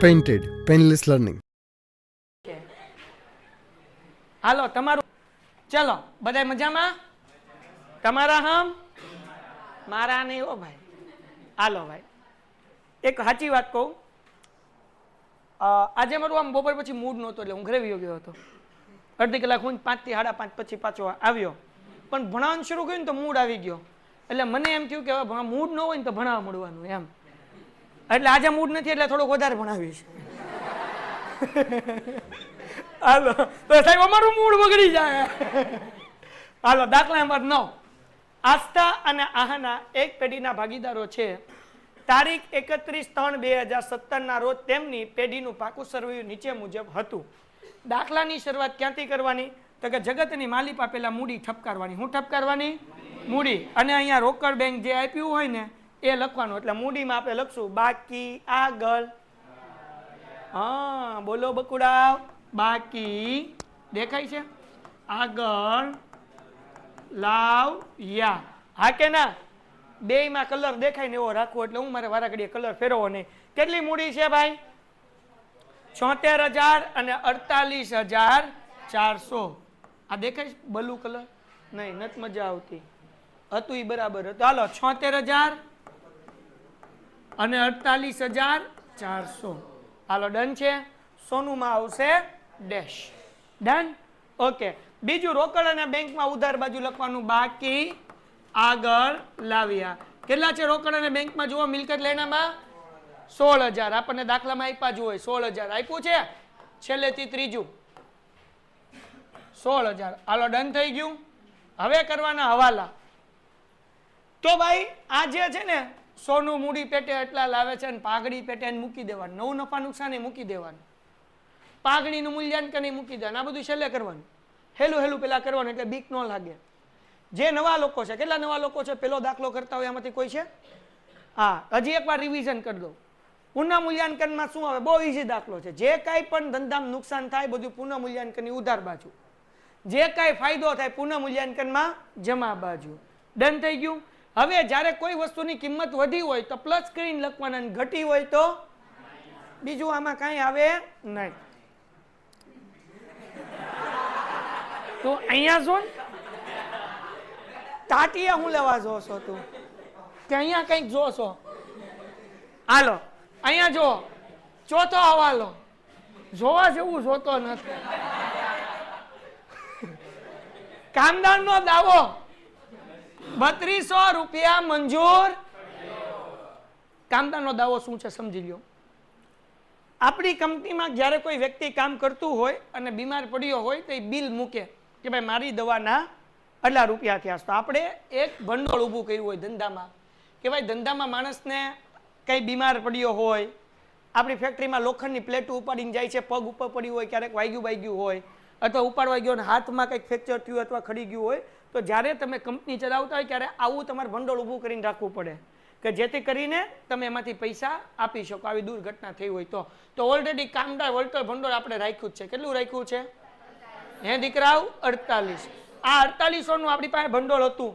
Painted, painless learning. હાલો તમારું ચલો બધાય મજામાં તમારા હમ મારા નહીં હો ભાઈ હાલો ભાઈ એક સાચી વાત કહું આજે મારું આમ બપોર પછી મૂડ નહોતો એટલે હું ઘરે વયો ગયો હતો અડધી કલાક હું 5 થી 5:30 પછી પાછો આવ્યો પણ ભણાવવાનું શરૂ કર્યું ને તો મૂડ આવી ગયો એટલે મને એમ થયું કે હવે મૂડ ન હોય ને તો ભણાવવા મળવાનું એમ એટલે આજે મૂડ નથી એટલે થોડુંક વધારે ભણાવીશ હાલો તો સાહેબ અમારું મૂડ બગડી જાય હાલો દાખલા નંબર 9 આસ્થા અને આહાના એક પેઢીના ભાગીદારો છે તારીખ 31/3/2017 ના રોજ તેમની પેઢીનું પાકું સરવૈયું નીચે મુજબ હતું દાખલાની શરૂઆત ક્યાંથી કરવાની તો કે જગતની માલિક આપેલા મૂડી ઠપકારવાની હું ઠપકારવાની મૂડી અને અહીંયા રોકડ બેંક જે આપ્યું હોય ને એ લખવાનું એટલે મૂડીમાં આપણે લખશું બાકી આગળ હા બોલો બકુડા બાકી દેખાય છે આગળ લાવ્યા હા કે ના બેયમાં કલર દેખાય ને એવો રાખવો એટલે હું મારે વારા ઘડીએ કલર ફેરવો નહીં કેટલી મૂડી છે ભાઈ 76,000 અને 48,400 આ દેખાય બ્લુ કલર નહીં નથી મજા આવતી હતું એ બરાબર હતું હાલો 76,000 અને 48,400 હાલો ડન છે સોનુમાં આવશે ડેશ ડન ઓકે બીજું રોકડ અને બેંકમાં ઉધાર બાજુ લખવાનું બાકી આગળ લાવ્યા કેટલા છે રોકડ અને બેંકમાં જુઓ મિલકત લેણામાં 16,000 આપણને દાખલામાં આપ્યા જ હોય 16,000 આપ્યું છે છેલ્લેથી ત્રીજું 16,000 હાલો ડન થઈ ગયું હવે કરવાના હવાલા તો ભાઈ આ જે છે ને સોનું મૂડી પેટે એટલા લાવે છે અને પાઘડી પેટે મૂકી દેવાનું નવું નફા નુકસાન મૂકી દેવાનું પાઘડીનું મૂલ્યાંકન મૂકી દેવાનું આ બધું છેલ્લે કરવાનું હેલું હેલું પેલા કરવાનું એટલે બીક ન લાગે જે નવા લોકો છે કેટલા નવા લોકો છે પેલો દાખલો કરતા હોય એમાંથી કોઈ છે હા હજી એકવાર રિવિઝન કરી દો પુનઃ મૂલ્યાંકનમાં શું આવે બહુ ઈઝી દાખલો છે જે કાંઈ પણ ધંધામાં નુકસાન થાય બધું પુનઃ મૂલ્યાંકનની ઉધાર બાજુ જે કાંઈ ફાયદો થાય પુનઃ મૂલ્યાંકનમાં જમા બાજુ ડન થઈ ગયું હવે જ્યારે કોઈ વસ્તુની કિંમત વધી હોય તો પ્લસ કરીને લખવાના અને ઘટી હોય તો બીજું આમાં કાંઈ આવે નહીં તો અહીંયા શું તાટિયા હું લેવા જોશો તું કે અહીંયા કંઈક જોશો હાલો અહીંયા જો ચોથો હવાલો જોવા જેવું જોતો નથી કામદારનો દાવો 3200 રૂપિયા મંજૂર કામદારનો દાવો શું છે સમજી લ્યો આપણી કંપનીમાં જ્યારે કોઈ વ્યક્તિ કામ કરતું હોય અને બીમાર પડ્યો હોય તો એ બિલ મૂકે કે ભાઈ મારી દવાના આટલા રૂપિયા થયા તો આપણે એક ભંડોળ ઊભું કર્યું હોય ધંધામાં કે ભાઈ ધંધામાં માણસને કંઈ બીમાર પડ્યો હોય આપણી ફેક્ટરીમાં લોખંડની પ્લેટો ઉપાડીને જાય છે પગ ઉપર પડ્યું હોય ક્યારેક વાગ્યું હોય અથવા ઉપાડવા ગયો અને હાથમાં કંઈક ફ્રેક્ચર થયું અથવા ખડી ગયું હોય તો જ્યારે તમે કંપની ચલાવતા હોય ત્યારે આવું તમારે ભંડોળ ઊભું કરીને રાખવું પડે કે જેથી કરીને તમે એમાંથી પૈસા આપી શકો આવી દુર્ઘટના થઈ હોય તો ઓલરેડી કામદાર વળતર ભંડોળ આપણે રાખ્યું જ છે કેટલું રાખ્યું છે હે દીકરાઓ 48 આ 4800 નું આપણી પાસે ભંડોળ હતું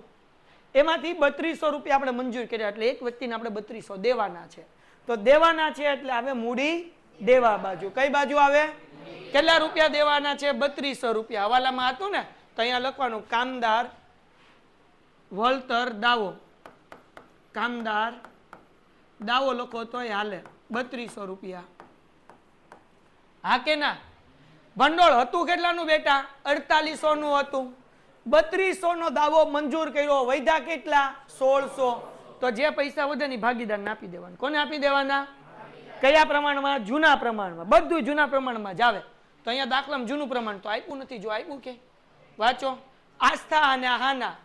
એમાંથી 3200 રૂપિયા આપણે મંજૂર કર્યા એટલે એક વ્યક્તિને આપણે 3200 દેવાના છે તો દેવાના છે એટલે આવે મૂડી દેવા બાજુ કઈ બાજુ આવે કેટલા રૂપિયા દેવાના છે 3200 રૂપિયા હવાલામાં હતું ને તો અહીંયા લખવાનું કામદાર વળતર દાવો કામદાર દાવો લખો તોય હાલે 3200 રૂપિયા હા કે ના ભંડોળ હતું કેટલાનું બેટા 4800 નું હતું 3200 નો દાવો મંજૂર કર્યો વૈધા કેટલા 1600 તો જે પૈસા વધે ને ભાગીદારને આપી દેવાના કોને આપી દેવાના કયા પ્રમાણમાં જૂના પ્રમાણમાં બધું જૂના પ્રમાણમાં જ આવે તો અહીંયા દાખલામાં જૂનું પ્રમાણ તો આપ્યું નથી જો આપ્યું કે વાંચો આસ્થા અને આહાના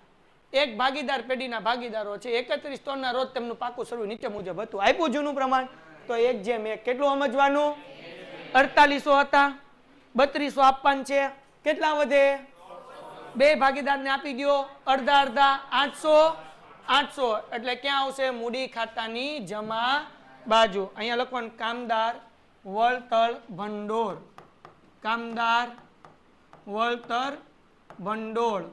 એક ભાગીદાર પેઢીના ભાગીદારો છે 31/3 ના રોજ તેમનું પાકું સરવૈયું નીચે મુજબ હતું આપ્યું જૂનું પ્રમાણ તો 1:1 કેટલું સમજવાનું 4800 હતા 3200 આપવાનું છે કેટલા વધે બે ભાગીદારને આપી દો અડધા અડધા 800 એટલે ક્યાં આવશે મૂડી ખાતાની જમા બાજુ અહીંયા લખવાનું કામદાર વળતર ભંડોળ કામદાર વળતર ભંડોળ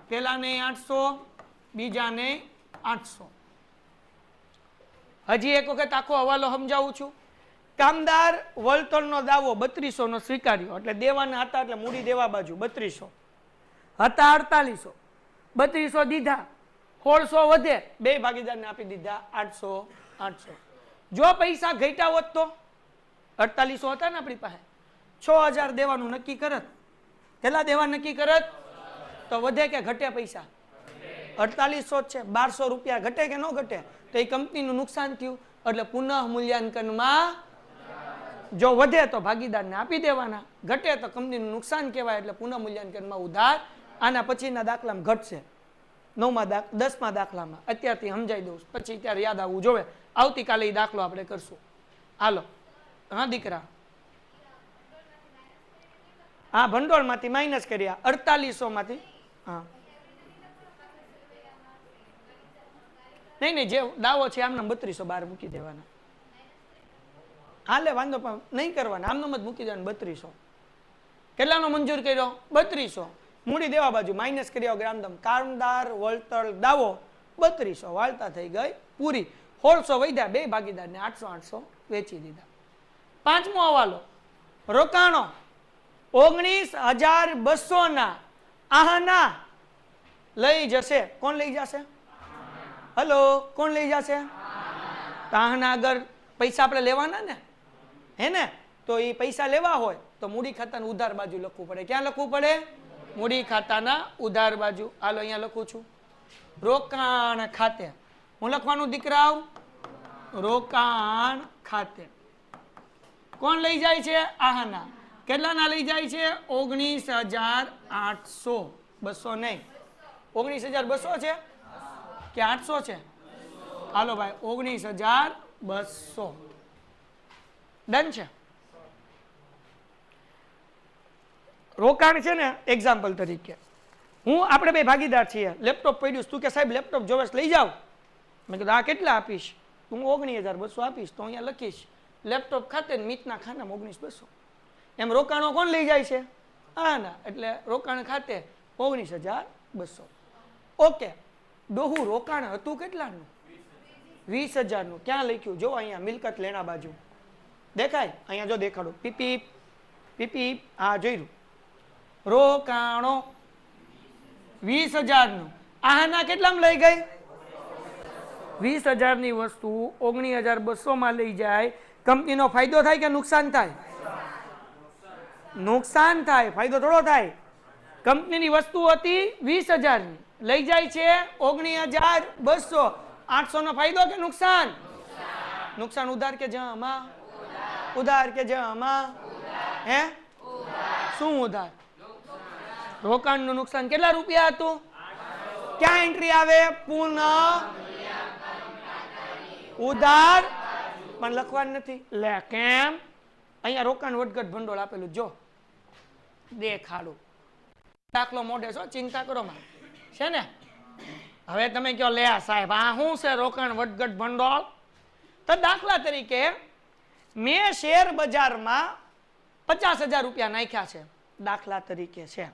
પેલાને 800 બીજાને 800 હજી એક વખત આખો હવાલો સમજાવું છું કામદાર વળતરનો દાવો 3200 નો સ્વીકાર્યો, એટલે દેવાના હતા એટલે મૂડી દેવા બાજુ 3200 હતા, 4800 3200 દીધા, 1600 વધે, બે ભાગીદારને આપી દીધા 800 800. જો પૈસા ઘટ્યા હોત તો 4800 હતા ને આપણી પાસે, 6000 દેવાનું નક્કી કરત, કેટલા દેવા નક્કી કરત, તો વધે કે ઘટે પૈસા? 4800 જ છે, 1200 રૂપિયા ઘટે કે ન ઘટે? તો એ કંપનીનું નુકસાન થયું, એટલે પુનઃ મૂલ્યાંકનમાં જો વધે તો ભાગીદારને આપી દેવાના, ઘટે તો કંપનીનું નુકસાન કહેવાય, એટલે પુનઃ મૂલ્યાંકનમાં ઉધાર. આના પછીના દાખલામાં ઘટશે, 10મા દાખલામાં. અત્યારથી સમજાઈ દઉં, પછી ત્યારે યાદ આવવું જોવે. આવતીકાલે એ દાખલો આપણે કરશું. હાલો. હા દીકરા, હા ભંડોળમાંથી માઇનસ કર્યા 4800 માંથી. હા નહીં, જે દાવો છે આમને 3200 બહાર મૂકી દેવાના. હાલે વાંધો પણ નહીં કરવાના, આમનો જ મૂકી દેવાના 3200. કેટલાનો મંજૂર કર્યો? 3200. મૂડી દેવા બાજુ માઇનસ કર્યો ગ્રામદમ. કામદાર વળતર દાવો 3200, વાળતા થઈ ગઈ પૂરી. 1600 વધ્યા, બે ભાગીદારને 800 વેચી દીધા. પાંચમો હવાલો, રોકાણો 19200 ના આહના લઈ જશે. કોણ લઈ જશે? હલો, કોણ લઈ જશે? આહના આગળ પૈસા આપણે લેવાના ને, હે ને? તો એ પૈસા લેવા હોય તો મૂડી ખાતાનું ઉધાર બાજુ લખવું પડે. ક્યાં લખવું પડે? મૂડી ખાતાના ઉધાર બાજુ. હાલો અહીંયા લખું છું, રોકાણ ખાતે. હું લખવાનું દીકરાઓ? રોકાણ ખાતે. કોણ લઈ જાય છે? આહના. કેટલાના લઈ જાય છે? 19800. 200 નહીં, 19200 છે કે 800 છે? હાલો ભાઈ, 19200 ડન છે. રોકાણ છે ને, એક્ઝામ્પલ તરીકે આપણે બે ભાગીદાર છીએ, લેપટોપ પડ્યું, તું કે સાહેબ લેપટોપ જોવેશ લઈ જાવ. મેં કીધું આ કેટલા આપીશ? હું 19200 આપીશ. તો અહીંયા લખીશ લેપટોપ ખાતે મિતના ખાનામાં 19200. એમ રોકાણો કોણ લઈ જાય છે? ના, એટલે રોકાણ ખાતે 19200. ઓકે. ડોહું રોકાણ હતું કેટલાનું? 20000નું. ક્યાં લખ્યું? જો અહીંયા મિલકત લેણા બાજુ દેખાય, અહીંયા જો દેખાડો, પીપી પીપી. હા જોયું, રોકાણો 20000નું. આના કેટલામાં લઈ ગઈ? 20000ની વસ્તુ 19200 માં લઈ જાય. કંપનીનો ફાયદો થાય કે નુકસાન થાય? નુકસાન થાય, ફાયદો થોડો થાય. કંપનીની વસ્તુ હતી 20000ની, લઈ જાય છે 19200. 800 નો ફાયદો કે નુકસાન? નુકસાન. ઉધાર કે જમા? ઉધાર કે જમા? હે, શું ઉધાર? રોકાણનું નુકસાન કેટલા રૂપિયા હતું? ક્યાં એન્ટ્રી આવે? પુનઃ ઉધાર. પણ લખવાનું નથી. લે કેમ? અહીંયા રોકાણ વધઘટ ભંડોળ આપેલું, જો દેખાડું. દાખલો મોઢે છો, ચિંતા કરો માં છે ને. હવે તમે કહો લે સાહેબ આ શું છે રોકાણ વધઘટ ભંડોળ? તો દાખલા તરીકે મેં શેર બજારમાં 50000 રૂપિયા નાખ્યા છે, દાખલા તરીકે છે.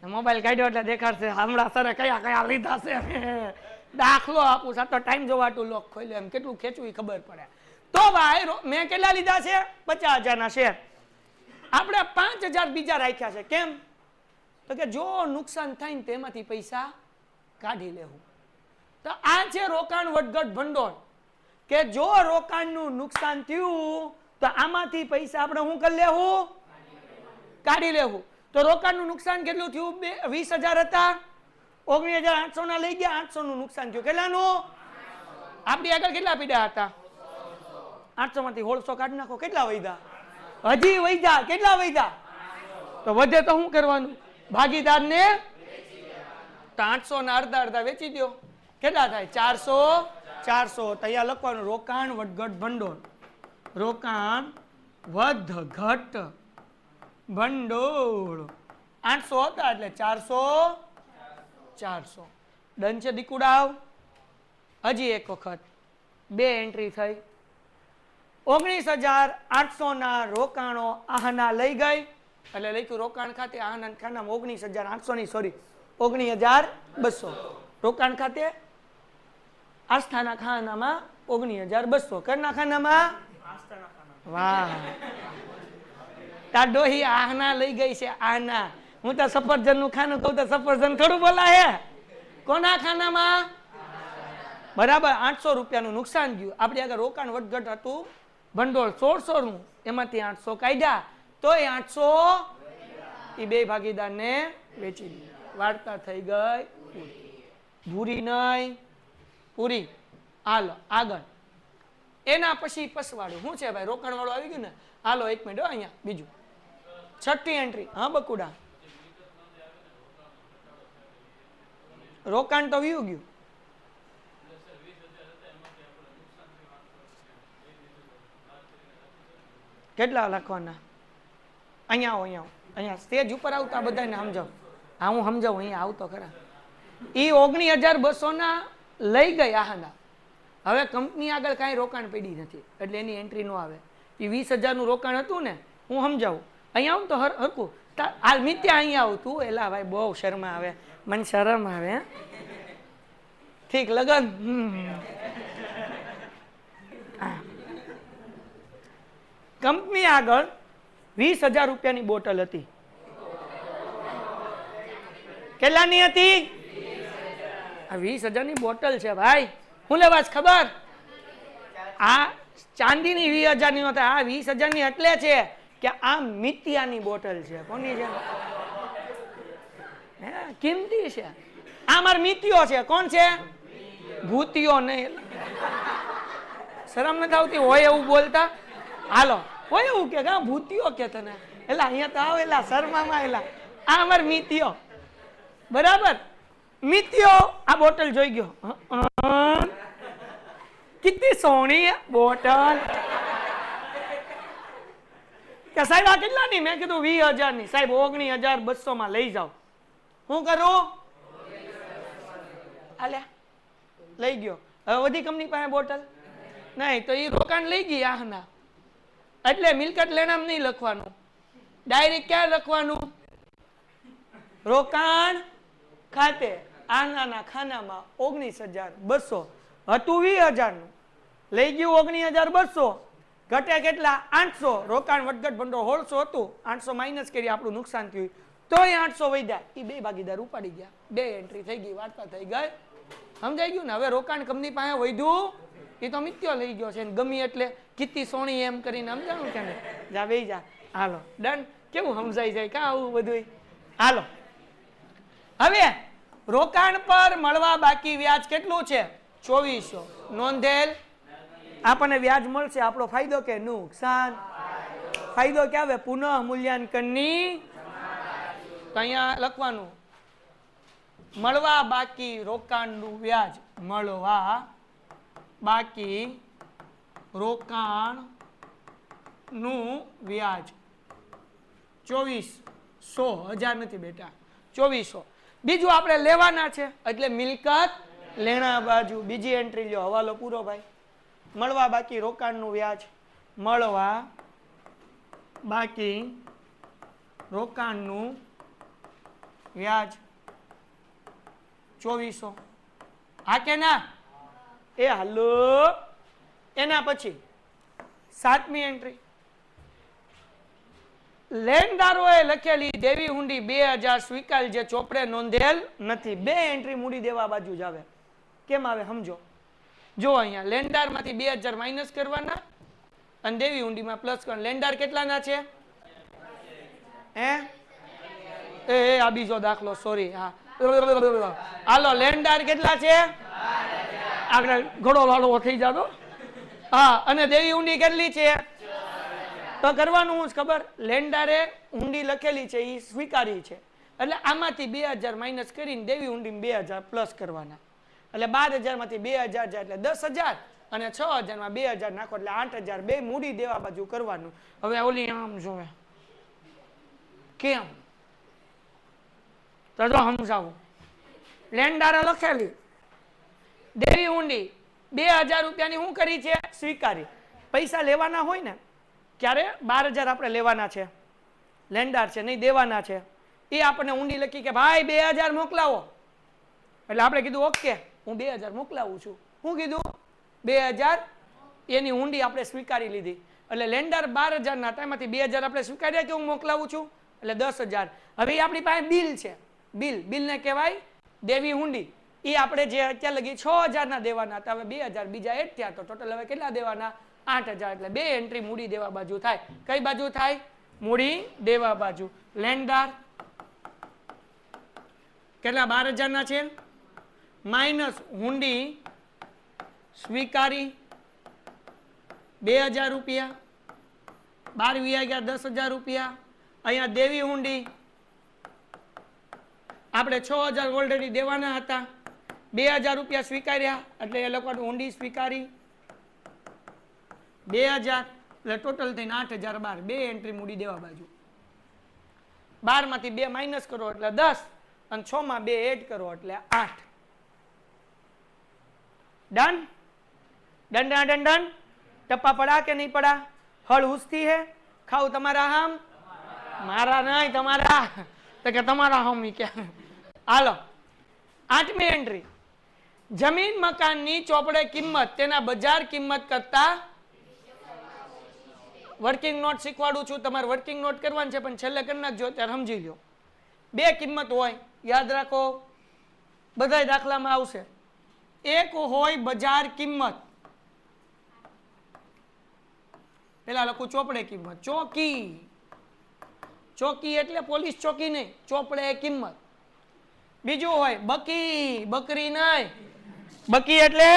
મોબાઈલ કાઢ્યો એટલે દેખાડશે હમણાં સરે કયા કયા લીધા છે. દાખલો આપું સાતો ટાઈમ જોવાટું લોક ખોલ્યો, એમ કેટલું ખેંચવું ખબર પડે. તો ભાઈ મેં કેટલા લીધા છે? 50000 ના શેર. આપણે 5000 બીજા રાખ્યા છે. કેમ? તો કે જો નુકસાન થાય ને તેમાંથી પૈસા કાઢી લેવું. તો આ છે રોકાણ વધઘટ ભંડોળ, કે જો રોકાણનું નુકસાન થયું તો આમાંથી પૈસા આપણે શું કરી લેવું? કાઢી લેવું. તો રોકાણનું નુકસાન કેટલું થયું? 20000 હતા, 19800 ના લઈ ગયા, 800 નું નુકસાન થયું. કેટલાનું? આપણી આગળ કેટલા પીડા હતા? 800 માંથી 1600 કાઢી નાખો, કેટલા વધ્યા? હજી વધ્યા. કેટલા વધ્યા? તો વધે તો શું કરવાનું? ભાગીદારને 800 ના અડધા અડધા વેચી દો. કેટલા થાય? 400. 400. તૈયાર લખવાનું રોકાણ વધઘટ ભંડોળ. રોકાણ વધઘટ ભંડોળ 800 હતા એટલે 400. 400 ડન છે દીકુડાવ. હજી એક વખત બે એન્ટ્રી થઈ. 19800 ના રોકાણો આહના લઈ ગઈ, એટલે લખ્યું રોકાણ ખાતે આહના ખાનામાં 19800 ની, સોરી 19200. રોકાણ ખાતે આસ્થાના ખાનામાં 19200. કરના ખાનામાં વાહ, તાર ડોહી આહના લઈ ગઈ છે, આહના. હું તો સફરજન નું ખાનું કહું તો સફરજન થોડું બોલાય? કોના ખાનામાં? બરાબર. 800 રૂપિયાનું નુકસાન ગયું. આપણે આગળ રોકાણ વધઘટ હતું ભંડોળ 1600 નું, એમાંથી 800 કાઢ્યા તોય 800 એ બે ભાગીદારને વેચી દીધું. વાર્તા થઈ ગઈ ભૂરી નહીં, પૂરી. હાલો આગળ. એના પછી પસવાડું શું છે ભાઈ? રોકાણ વાળું આવી ગયું ને? હાલો 1 મિનિટ અહીંયા બીજું 6ઠી એન્ટ્રી. હા બકુડા, રોકાણ તો વયું ગયું. કેટલા લખવાના? અહીંયા આવો, અહીંયા આવો, અહીંયા સ્ટેજ ઉપર આવતા બધાને સમજાવ. હા હું સમજાવું, અહીંયા આવતો ખરા. એ 19,200 ના લઈ ગઈ આહાના. હવે કંપની આગળ કાંઈ રોકાણ પડી નથી એટલે એની એન્ટ્રી નો આવે. એ 20,000 નું રોકાણ હતું ને, હું સમજાવું. અહીંયા આવું તો હરકું હાલ મિત્યા અહીંયા આવું તું. એલા ભાઈ બહુ શરમ આવે, મને શરમ આવે. ઠીક લગન. કંપની આગળ 20,000 રૂપિયાની બોટલ હતી. કેટલાની હતી? 20,000 ની બોટલ છે ભાઈ. હું લેવા ખબર? આ ચાંદીની 20,000 ની નહોતા, આ 20,000 ની એટલે છે કે આ મિત્યાની બોટલ છે. કોની છે? કિંમતી છે. આ માર મિત્યો છે. કોણ છે? ભૂતિયો નહીં. શરમ નથી આવતી હોય એવું બોલતા? હાલો હોય એવું કે ભૂતિયો કે તને? એલા અહીંયા તો આવેલા શર્મામાં એલા. આ અમાર મિત્યો. બરાબર. મિત્યો આ બોટલ જોઈ ગયો. કેટલી સોની બોટલ. કે સાહેબ આ કેટલાની? મેં કીધું 20,000 ની. સાહેબ 19,200 માં લઈ જાઓ. શું કરું? આલ્યા લઈ ગયો. હવે વધી કંપની પાસે બોટલ નહીં તો એ રોકાણ લઈ ગઈ આહના. એટલે મિલકત લેણામ નહીં લખવાનું, ડાયરેક્ટ ક્યાં લખવાનું? રોકાણ ખાતે. આહનાના ખાનામાં 19,200 હતું. 20,000 નું લઈ ગયું. 19,200 ઘટે કેટલા? 800. રોકાણ વધઘટ ભંડોળ 1600 હતું. 800 માઇનસ કરી આપણું નુકસાન થયું તોય 800 વધ્યા. એ બે ભાગીદાર ઉપાડી ગયા. બે એન્ટ્રી થઈ ગઈ. વાર્તા થઈ ગઈ. સમજાઈ ગયું ને? હવે રોકાણ કંપની પાસે વધ્યું એ તો મિત્યો લઈ ગયો છે. ગમી એટલે કિત્તી સોણી એમ કરીને સમજાણું કે ને? જા બેહી જા. હાલો ડન. કેવું સમજાઈ જાય કા આવું બધું? હાલો હવે રોકાણ પર મળવા બાકી વ્યાજ કેટલું છે? 2400. નોંધેલ. આપણને વ્યાજ મળશે. આપણો ફાયદો કે નુકસાન? ફાયદો ક્યાં આવે? પુનઃ મૂલ્યાંકનની. તો અહીંયા લખવાનું મળવા બાકી રોકાણનું વ્યાજ. મળવા બાકી રોકાણનું વ્યાજ 2400. 1000 નથી બેટા, 2400. બીજું આપણે લેવાના છે એટલે મિલકત લેણા બાજુ. બીજી એન્ટ્રી લ્યો. હવાલો પૂરો ભાઈ. મળવા બાકી રોકાણનું વ્યાજ. મળવા બાકી રોકાણનું વ્યાજ 2400. હા કે ના? એ હાલો. એના પછી 7મી એન્ટ્રી. લેણદારોએ લખેલી દેવી હુંડી 2000 સ્વીકાર જે ચોપડે નોંધેલ નથી. બે એન્ટ્રી મૂડી દેવા બાજુ જ આવે. કેમ આવે સમજો. જો અહીંયા લેણદાર માંથી 2000 માઇનસ કરવાના અને દેવી હુંડીમાં પ્લસ કરવાના. લેણદાર કેટલાના છે? એ આ બીજો દાખલો, સોરી. હા હાલો લેણદાર કેટલા છે? આગળ ઘોડો લાડવો થઈ જાતો. હા અને દેવી હુંડી કેટલી છે? તો કરવાનું હું ખબર? લેણદારે હુંડી લખેલી છે એ સ્વીકારી છે એટલે આમાંથી 2000 માઇનસ કરીને દેવી હુંડી 2000 પ્લસ કરવાના. એટલે 12,000 માંથી 2000 જાય એટલે 10,000 અને 6,000 માં 2000 નાખો એટલે 8,000. બે મૂડી દેવા બાજુ કરવાનું. હવે ઓલી આમ જોવે કેમ તો જો સમજાવું. લેણદારે લખેલી દેવી હુંડી 2000 રૂપિયાની શું કરી છે? સ્વીકારી. પૈસા લેવાના હોય ને ક્યારે 12,000 આપણે લેવાના છે. લેણદાર છે નહીં દેવાના છે. એ આપણને ઊંડી લખી કે ભાઈ 2000 મોકલાવો. એટલે આપણે કીધું ઓકે હું 2000 મોકલાવું છું. શું કીધું? 2000 એની ઊંડી આપણે સ્વીકારી લીધી એટલે લેન્ડર 12,000 ના હતા એમાંથી 2,000 આપણે સ્વીકાર્યા કે હું મોકલાવું છું એટલે 10,000 હવે આપણી પાસે બિલ છે બિલને કહેવાય દેવી ઊંડી એ આપણે જે અત્યારે લગી 6,000 ના દેવાના હતા હવે 2,000 બીજા એડ થયા તો ટોટલ હવે કેટલા દેવાના 8,000 એટલે 2 એન્ટ્રી મૂડી દેવા બાજુ થાય કઈ બાજુ થાય મૂડી દેવા બાજુ લેન્ડર કેટલા 12,000 ના છે માઇનસ હુંડી સ્વીકારી 2,000 રૂપિયા 12 વી ગયા 10,000 રૂપિયા અહીંયા દેવી હુંડી આપણે 6,000 ઓલરેડી દેવાના હતા 2,000 રૂપિયા સ્વીકાર્યા એટલે એ લોકોને હુંડી સ્વીકારી 2,000 એટલે ટોટલ થઈને 8,012 2 એન્ટ્રી મૂડી દેવા બાજુ 12 માંથી 2 માઇનસ કરો એટલે 10 અને 6 માં 2 એડ કરો એટલે 8 done done done done done ટપ્પા પડા કે નહીં પડા હળ ઉસતી હે ખાવ તમારા હમ મારા નહીં તમારા તો કે તમારા હમ કે હાલો 8મી એન્ટ્રી જમીન મકાનની ચોપડે કિંમત તેના બજાર કિંમત કરતા વર્કિંગ નોટ શીખવાડું છું તમારે વર્કિંગ નોટ કરવાની છે પણ છેલ્લે કરી નાખજો ત્યારે સમજી લો બે કિંમત હોય યાદ રાખો બધા દાખલામાં આવશે એક હોય બજાર કિંમત પેલા લખું ચોપડે કિંમત ચોકી ચોકી એટલે પોલીસ ચોકી નહીં ચોપડે કિંમત બીજું હોય બકી બકરી નહીં બકી એટલે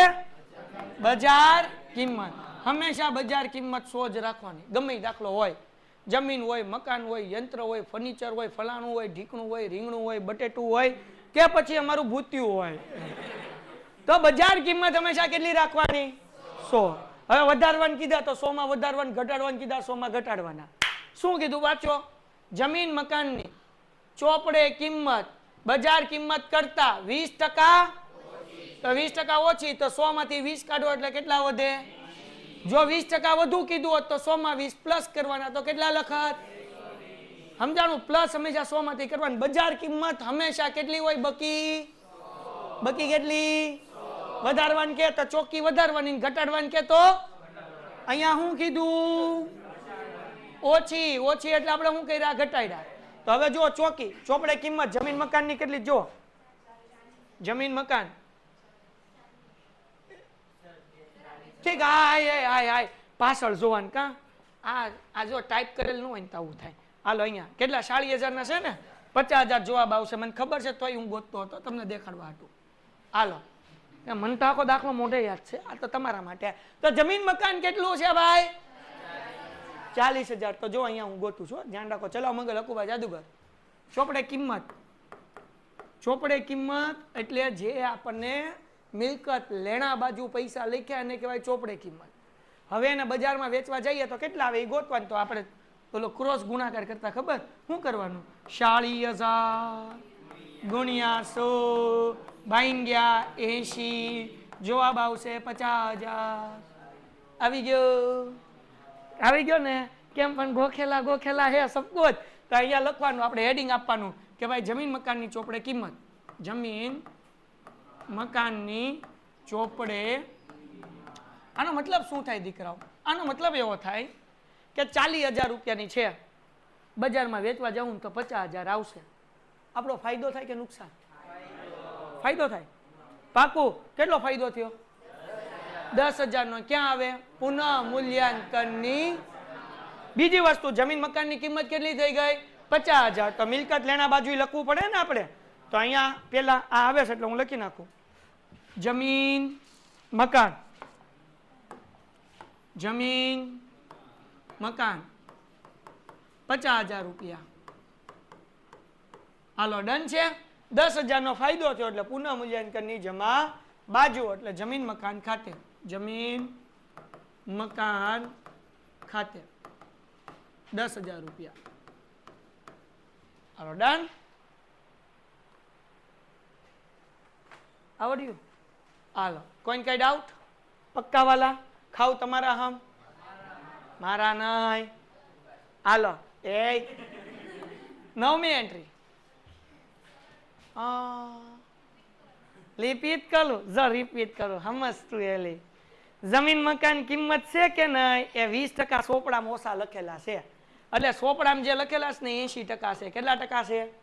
બજાર કિંમત હંમેશા બજાર કિંમત 100 જ રાખવાની ગમે દાખલો હોય જમીન હોય મકાન હોય યંત્ર હોય ફર્નિચર હોય ફલાણું હોય ઢીકણું હોય રીંગણું હોય બટેટું હોય કે પછી અમારું ભૂતિયું હોય તો બજાર કિંમત હંમેશા કેટલી રાખવાની 100 હવે વધારવાનું કીધા તો 100 માં વધારવાનું ઘટાડવાનું કીધા 100 માં ઘટાડવાના શું કીધું વાંચો જમીન મકાનની ચોપડે કિંમત બજાર કિંમત કરતા 20% તો 20% ઓછી તો 100 માંથી 20 કાઢો એટલે કેટલા વધે જો 20% વધુ કીધું હોત તો 100 માં 20 પ્લસ કરવાના તો કેટલા લખત સમજાણું પ્લસ હંમેશા 100 માંથી કરવાનું બજાર કિંમત હંમેશા કેટલી હોય બકી બકી કેટલી વધારવાની કે તો ચોકી વધારવાની ઘટાડવાની કે તો અહીંયા શું કીધું ઓછી ઓછી એટલે આપણે શું કર્યા ઘટાડ્યા તો હવે જો ચોકી ચોપડે કિંમત જમીન મકાનની કેટલી જો જમીન મકાન ઠીક આય પાછળ જોવાનું કા આ જો ટાઈપ કરેલ ન હોય ને તો આવું થાય હાલો અહીંયા કેટલા 40,000 ના છે ને 50,000 જવાબ આવશે મને ખબર છે તોય હું ગોતતો હતો તમને દેખાડવા હતું હાલો મને તો આખો દાખલો મોઢે યાદ છે આ તો તમારા માટે તો જમીન મકાન કેટલું છે ભાઈ 40,000 તો જો અહીંયા હું ગોતું છું ધ્યાન રાખો ચલો મંગલ હકુભાઈ જાદુગર ચોપડે કિંમત એટલે જે આપણને મિલકત લેણા બાજુ પૈસા લખ્યા એને કહેવાય ચોપડે કિંમત હવે એને બજારમાં વેચવા જઈએ તો કેટલા આવે એ ગોતવાનું તો આપણે પેલો ક્રોસ ગુણાકાર કરતા ખબર શું કરવાનું 40,000 ગુણ્યા 100 ભાંગ્યા 80 જવાબ આવશે 50,000 આવી ગયો ને કેમ પણ ગોખેલા હે સબકો તો અહીંયા લખવાનું આપણે હેડિંગ આપવાનું કે ભાઈ જમીન મકાનની ચોપડે કિંમત જમીન મકાનની ચોપડે આનો મતલબ શું થાય દીકરાઓ આનો મતલબ એવો થાય કે 40,000 રૂપિયાની છે બજારમાં વેચવા જાઉં તો 50,000 આવશે આપણો ફાયદો થાય કે નુકસાન ફાયદો થાય પાકું કેટલો ફાયદો થયો 10,000 નો ક્યાં આવે પુનઃ મૂલ્યાંકનની બીજી વસ્તુ જમીન મકાનની કિંમત કેટલી થઈ ગઈ 50,000 તો મિલકત લેણા બાજુ લખવું પડે ને આપણે તો અહીંયા પેલા આ આવે છે એટલે હું લખી નાખું જમીન મકાન 50,000 રૂપિયા હાલો ડન છે 10,000 નો ફાયદો થયો એટલે પુનઃ મૂલ્યાંકનની જમા બાજુ એટલે જમીન મકાન ખાતે જમીન મકાન ખાતે 10,000 રૂપિયા હાલો ડન આવડ્યું હાલો કોઈને કઈ ડાઉટ પક્કા વાલા ખાવ તમારા હમ મારા નહીં હાલો એ 9મી એન્ટ્રી રિપીટ કરું જો રિપીટ કરું સમજતું એલી જમીન મકાન કિંમત છે કે નહીં એ 20% સોપડામાં ઓછા લખેલા છે. એટલે સોપડામાં જે લખેલા છે ને 80% છે. કેટલા ટકા છે?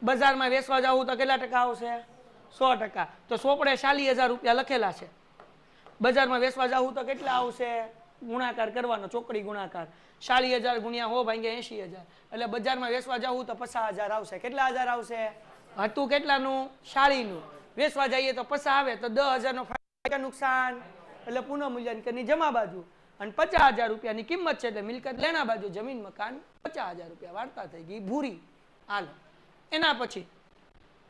બજારમાં વેચવા જવું તો કેટલા ટકા આવશે? 100%. તો સોપડે 40,000 રૂપિયા લખેલા છે. બજારમાં વેચવા જવું તો કેટલા આવશે? ગુણાકાર કરવાનો, ચોકડી ગુણાકાર. 40,000 ગુણ્યા 100 ભાગ્યા 80,000. એટલે બજારમાં વેચવા જવું તો 50,000 આવશે. કેટલા હજાર આવશે? હતું કેટલાનું? 40નું. વેચવા જઈએ તો 50 આવે તો 10,000 નો ફાયદા નુકસાન. એટલે પુનઃ મૂલ્યાંકનની જમા બાજુ. અને 50,000 રૂપિયાની કિંમત છે એટલે મિલકત લેણા બાજુ જમીન મકાન 50,000 રૂપિયા. વાર્તા થઈ ગઈ ભૂરી. હાલો એના પછી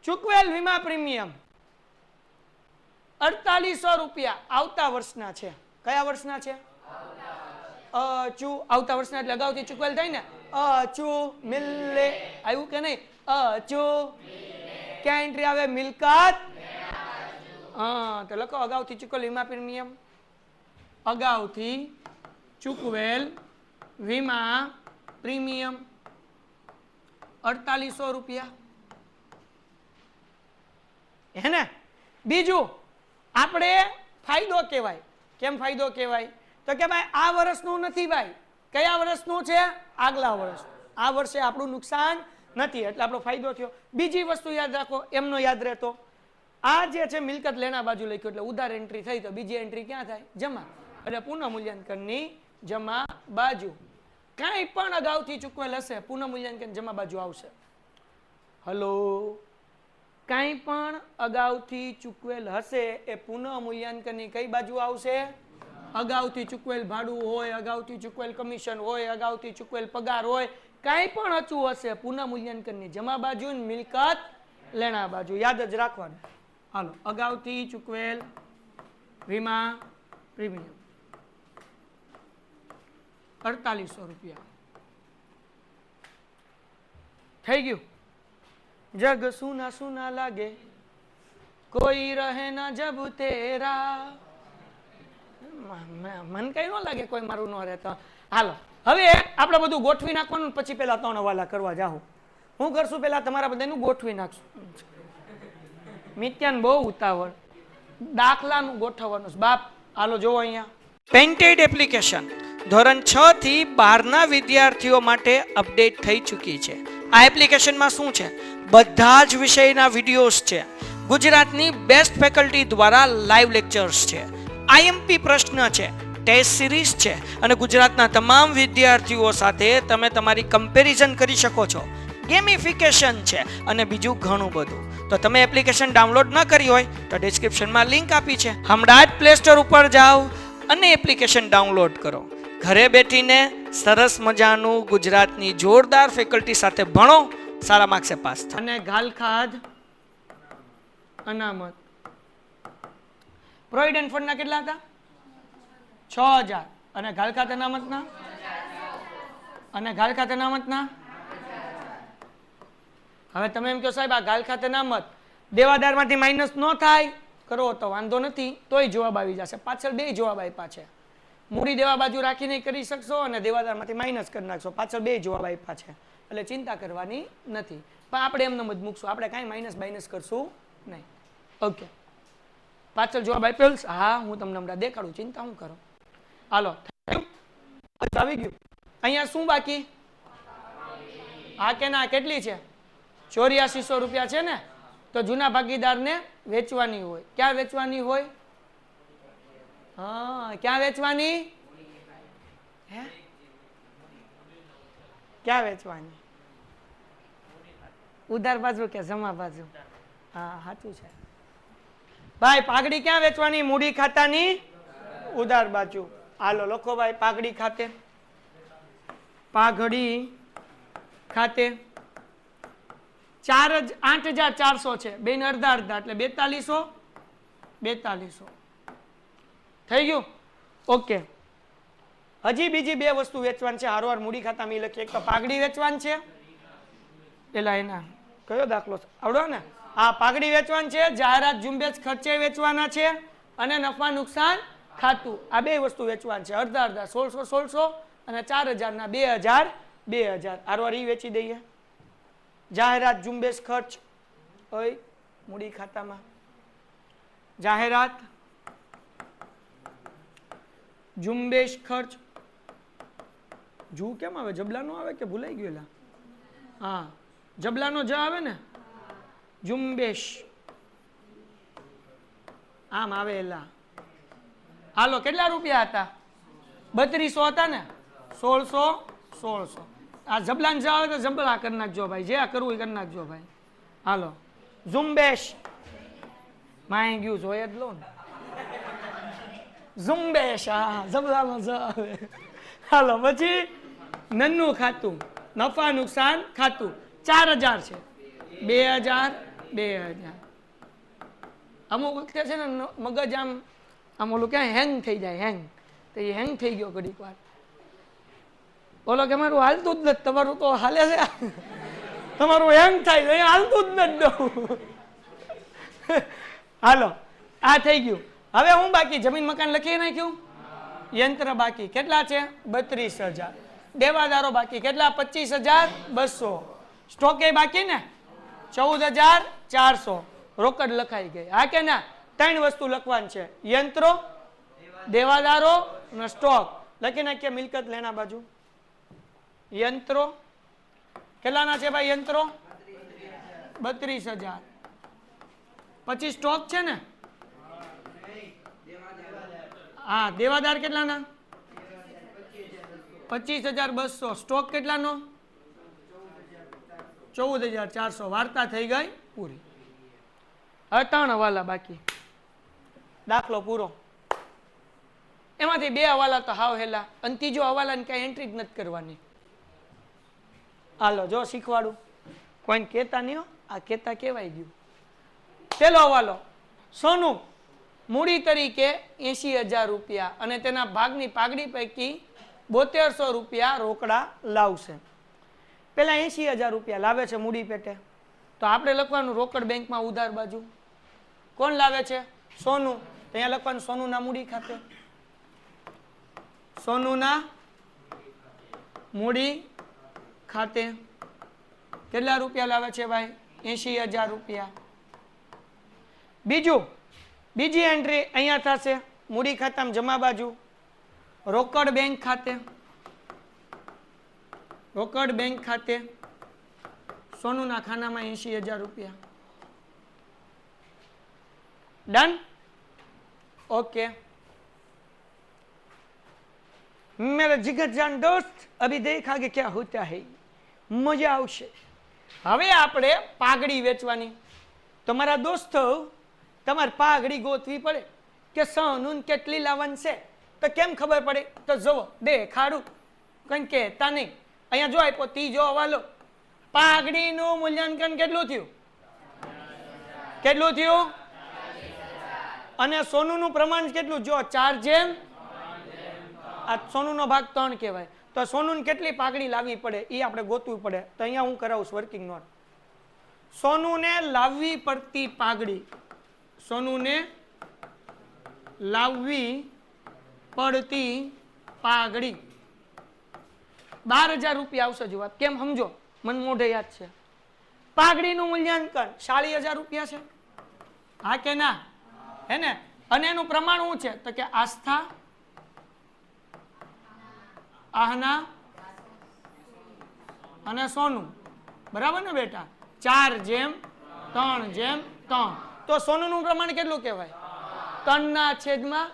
ચૂકવેલ વીમા પ્રીમિયમ 4800 રૂપિયા આવતા વર્ષના છે. કયા વર્ષના છે? આવતા વર્ષના એટલે અગાઉથી ચૂકવેલ થાય ને. અચુ મિલ્લે આવ્યું કે નહીં? અચુ ક્યાં એન્ટ્રી આવે? મિલકત. હા તો લખો અગાઉથી ચૂકવેલ વીમા પ્રીમિયમ. અગાઉથી ચૂકવેલ વીમા પ્રીમિયમ 4800 રૂપિયા. હે ને? બીજું આપણે ફાયદો કહેવાય. કેમ ફાયદો કહેવાય? તો કે ભાઈ આ વર્ષનું નથી ભાઈ. કયા વર્ષનું છે? આગલા વર્ષ. આ વર્ષે આપણું નુકસાન નથી એટલે આપણો ફાયદો થયો. બીજી વસ્તુ યાદ રાખો, એમનો યાદ રહેતો આ જે છે મિલકત લેણા બાજુ લખ્યું એટલે ઉધાર એન્ટ્રી થઈ તો બીજી એન્ટ્રી ક્યાં થાય? જમા. એટલે પુનઃ મૂલ્યાંકનની જમા બાજુ. કાંઈ પણ અગાઉથી ચૂકવેલ હશે પુનઃ મૂલ્યાંકન જમા બાજુ આવશે. હલો, કાંઈ પણ અગાઉથી ચૂકવેલ હશે એ પુનઃ મૂલ્યાંકનની કઈ બાજુ આવશે? અગાઉથી ચૂકવેલ ભાડું હોય, અગાઉથી ચૂકવેલ કમિશન હોય, અગાઉથી ચૂકવેલ પગાર હોય, કાંઈ પણ અચું હશે પુનઃ મૂલ્યાંકનની જમા બાજુ મિલકત લેણા બાજુ. યાદ જ રાખવાનું. હાલો અગાઉથી ચૂકવેલ વીમા પ્રીમિયમ 4800 રૂપિયા થઈ ગયું. જગ સુના સુના લાગે કોઈ રહે ના જબ તેરા. મન કઈ ન લાગે કોઈ મારું ન રહેતો. હાલો હવે આપણે બધું ગોઠવી નાખવાનું પછી પેલા 3 હવાલા કરવા જાઉં. હું કરશું પેલા તમારા બધાનું ગોઠવી નાખશું. મિત્યાન બહુ ઉતાવળ. દાખલાનું ગોઠવવાનું બાપ. હાલો જોવો અહીંયા પેન્ટેડ એપ્લિકેશન ધોરણ 6 થી 12 ના વિદ્યાર્થીઓ માટે અપડેટ થઈ ચૂકી છે. આ એપ્લિકેશનમાં શું છે? બધા જ વિષયના વિડીયોઝ છે. ગુજરાતની બેસ્ટ ફેકલ્ટી દ્વારા લાઈવ લેક્ચર્સ છે. આઈએમપી પ્રશ્ન છે, ટેસ્ટ સિરીઝ છે અને ગુજરાતના તમામ વિદ્યાર્થીઓ સાથે તમે તમારી કમ્પેરિઝન કરી શકો છો. ગેમિફિકેશન છે અને બીજું ઘણું બધું. તો તમે એપ્લિકેશન ડાઉનલોડ ન કરી હોય તો ડિસ્ક્રિપ્શનમાં લિંક આપી છે. હમણાં જ પ્લે સ્ટોર ઉપર જાઓ અને એપ્લિકેશન ડાઉનલોડ કરો. ઘરે બેઠીને સરસ મજાનું ગુજરાતની જોરદાર ફેકલ્ટી સાથે ભણો, સારા માર્ક્સે પાસ થાઓ. અને ગાલખાદ અનામત પ્રોવિડન્ટ ફંડના કેટલા હતા? 6000. અને ગાલખાત અનામતના? અને ગાલખાત અનામતના? હવે તમે એમ કહો સાહેબ આ ગાલખાત અનામત દેવાદારમાંથી માઇનસ ન થાય કરો તો વાંધો નથી, તોય જવાબ આવી જશે. પાછળ બે જવાબ આપ્યા છે. મૂડી દેવા બાજુ રાખીને કરી શકશો અને દેવાદારમાંથી માઇનસ કરી નાખશો. પાછળ બે જવાબ આપ્યા છે એટલે ચિંતા કરવાની નથી. પણ આપણે એમને જ મૂકશું, આપણે કાંઈ માઇનસ કરશું નહીં. ઓકે, પાછળ જવાબ આપ્યો? હા હું તમને હમણાં દેખાડું, ચિંતા હું કરો. હાલો આવી ગયું. અહીંયા શું બાકી? હા કે ના? કેટલી છે? 8400 રૂપિયા છે ને? તો જૂના ભાગીદારને વેચવાની હોય. ક્યાં વેચવાની હોય? હા ક્યાં વેચવાની? હે ક્યાં વેચવાની? ઉધાર બાજુ કે જમા બાજુ? હા સાચું છે ભાઈ. પાઘડી ક્યાં વેચવાની? મૂડી ખાતાની ઉધાર બાજુ. હાલો લખો ભાઈ પાઘડી ખાતે. પાઘડી ખાતે 8400 છે. બેન અડધા અડધા એટલે 4200 થઈ ગયું. ઓકે, હજી બીજી બે વસ્તુ વેચવાની છે. હારોહાર મૂડી ખાતામાં લખીએ. એક તો પાઘડી વેચવાની છે. પેલા એના કયો દાખલો આવડો ને? આ પાઘડી વેચવાની છે. જાહેરાત ઝુંબેશ ખર્ચે વેચવાના છે અને નફા નુકસાન ખાતું આ બે વસ્તુ વેચવાની છે. અડધા અડધા 1600 અને 4000 ના 2000. હારોહાર ઈ વેચી દઈએ. જાહેરાત ઝુંબેશ ખર્ચ હોય મૂડી ખાતામાં. જાહેરાત ઝુંબેશ ખર્ચ, જુ કેમ આવે? જબલાનો આવે કે ભૂલાઈ ગયેલા? હા, જબલાનો જ આવે ને. ઝુંબેશ આમ આવેલા. હાલો, કેટલા રૂપિયા હતા? 3200 હતા ને. 1600. આ જબલાન જ આવે તો જબલા કરી નાખજો ભાઈ, જે આ કરવું એ કરી નાખજો ભાઈ. હાલો, ઝુંબેશ માય ગયું જોઈએ જ લો ને. ઝુંબેશ, હા, જબલાનો જ આવે. હાલો, પછી નન્નું ખાતું, નફા નુકસાન ખાતું 4000 છે. 2000. અમુક વખતે છે ને મગજ આમ ઓલું ક્યાં હેંગ થઈ જાય, હેંગ. તો એ હેંગ થઈ ગયો ઘડીક વાર. બોલો કે મારું હાલતું જ નથી, તમારું તો હાલે છે. તમારું હેંગ થાય તો હાલતું જ નથી. હાલો, આ થઈ ગયું. હવે હું બાકી જમીન મકાન લખી નાખ્યું. યંત્ર બાકી કેટલા છે? 32000. દેવાદારો બાકી કેટલા? 25200. સ્ટોકે બાકી ને 14400. રોકડ લખાઈ ગઈ. હા કે ના? 3 વસ્તુ લખવાની છે, યંત્રો, દેવાદારો અને સ્ટોક. લખી નાખીએ મિલકત લેના બાજુ. યંત્રો કેટલાના છે ભાઈ? યંત્રો 32000. પછી સ્ટોક છે ને? હા, દેવાદાર કેટલાના? 25200. સ્ટોક કેટલાનો? 14400. વાર્તા થઈ ગઈ પૂરી. હવે 3 હવાલા બાકી. દાખલો પૂરો. એમાંથી 2 હવાલા તો હાવ હેલા, અને ત્રીજો હવાલાની કઈ એન્ટ્રી જ નથી કરવાની. હાલો, જો શીખવાડું, કોઈને કહેતા નહીં હો, આ કહેતા કહેવાય ગયું. પેલો હવાલો, સોનું મૂડી તરીકે 80000 રૂપિયા અને તેના ભાગની પાઘડી પૈકી 7200 રૂપિયા રોકડા લાવશે. પેલા 80000 રૂપિયા લાવે છે મૂડી પેટે, તો આપણે લખવાનું રોકડ બેંકમાં ઉધાર બાજુ. કોણ લાવે છે? સોનું. અહીંયા લખવાનું સોનુના મૂડી ખાતે. સોનુના મૂડી ખાતે કેટલા રૂપિયા લાવે છે ભાઈ? 80000 રૂપિયા. બીજી એન્ટ્રી અહીંયા થશે મૂડી ખાતામાં જમા બાજુ. રોકડ બેંક ખાતે. રોકડ બેંક ખાતે સોનુના ખાનામાં 80000 રૂપિયા. डन? ओके मेरे जिगर जान दोस्त, अभी देखा कि क्या होता है, मजा आवशे. હવે આપણે પાઘડી વેચવાની. તમારા દોસ્તો તમારે પાઘડી ગોતવી પડે કે સોનું કેટલી લાવવાનું છે, તો કેમ ખબર પડે? તો જુઓ, દેખાડું, કંઈ કહેતા નહીં. અહીંયા જો આપ્યો ત્રીજો હવાલો. પાઘડીનું મૂલ્યાંકન કેટલું થયું? કેટલું થયું? અને સોનુનું પ્રમાણ કેટલું? જો 4:3. આ સોનુનો ભાગ 3 કહેવાય. તો સોનુને કેટલી પાઘડી લાવવી પડે એ આપણે ગોતવું પડે. તો અહીંયા હું કરાવું વર્કિંગ નોટ. સોનુને લાવવી પડતી પાઘડી, સોનુને લાવવી પડતી પાઘડી 12000 રૂપિયા આવશે. જવાબ કેમ સમજો, મને મોઢે યાદ છે. પાઘડીનું મૂલ્યાંકન 40000 રૂપિયા છે. હા કે ના? હે ને? અને એનું પ્રમાણ શું છે? તો કે આસ્થા, આહના અને સોનું. બરાબર ને બેટા? 4:3:3. તો સોનુનું પ્રમાણ કેટલું કહેવાય? 3/10.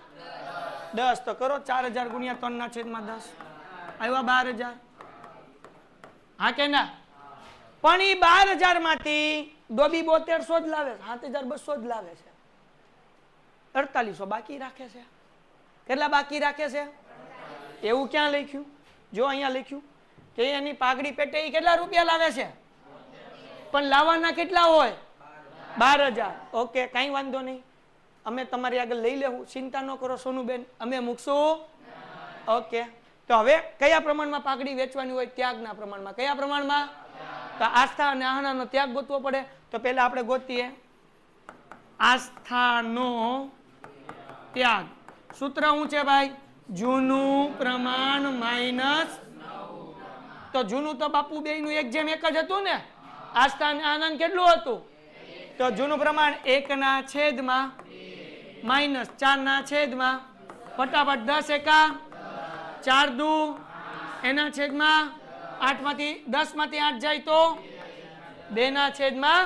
તો કરો 4000 ગુણ્યા 3/10. આવ્યા 12000. હા કે ના? પણ એ 12000 માંથી ડોબી 7200 જ લાવે, 7200 જ લાવે છે. 4800 બાકી રાખે છે. કેટલા બાકી રાખે છે? એવું ક્યાં લખ્યું? જો અહીંયા લખ્યું કે એની પાઘડી પેટે એ કેટલા રૂપિયા લાવે છે, પણ લાવવાના કેટલા હોય? 12000. ઓકે, કઈ વાંધો નહીં, અમે તમારી આગળ લઈ લેવું, ચિંતા ન કરો સોનુબેન, અમે મૂકશું. ઓકે, તો હવે કયા પ્રમાણમાં પાઘડી વેચવાની હોય? ત્યાગના પ્રમાણમાં. કયા પ્રમાણમાં? તો આસ્થા અને આહનાનો ત્યાગ ગોતવો પડે. તો પહેલા આપણે ગોતીએ આસ્થાનો ત્યાગ. સૂત્ર શું છે ભાઈ? જૂનું પ્રમાણ માઇનસ. તો જૂનું તો બાપુ બેયનું 1:1 જ હતું ને. આસ્થા અને આનંદ કેટલું હતું? તો જૂનું પ્રમાણ 1/2 -4/2. ફટાફટ 10 એકા 4 દુ એના છેદમાં 8 માંથી 10 માંથી 8 જાય તો 2 ના છેદમાં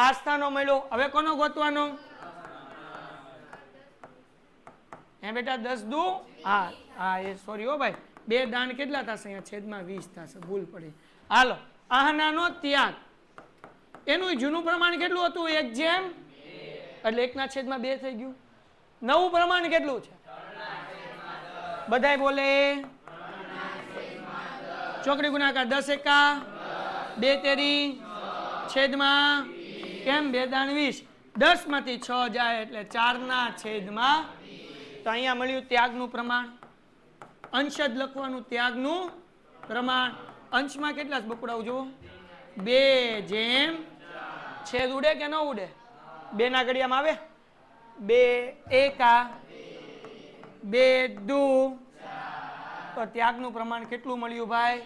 આસ્થાનો મળ્યો. હવે કોનો ગોતવાનો? હે બેટા 10 દુ એ સોરી હો ભાઈ, 2 દાન કેટલા થશે? અહીંયા છેદમાં 20 થશે, ભૂલ પડી. હાલો, આહનાનો ત્યાગ એનું જૂનું પ્રમાણ કેટલું હતું? 1/2 એટલે 1 ના છેદમાં 2 થઈ ગયું. નવું પ્રમાણ કેટલું છે? બધાય બોલે ચોકડી ગુણાકાર 10 એકા 2 તેરી છેદમાં કેમ 2 દાન 20, 10 માંથી 6 જાય એટલે 4 ના છેદમાં. તો અહીંયા મળ્યું ત્યાગનું પ્રમાણ. અંશ જ લખવાનું, ત્યાગનું પ્રમાણ. અંશમાં કેટલા જ બકુડાવું જુઓ? 2 જેમ છેદ ઉડે કે ન ઉડે? 2 ના ઘડિયામાં આવે. 2 એકા 2 દુ, તો ત્યાગનું પ્રમાણ કેટલું મળ્યું ભાઈ?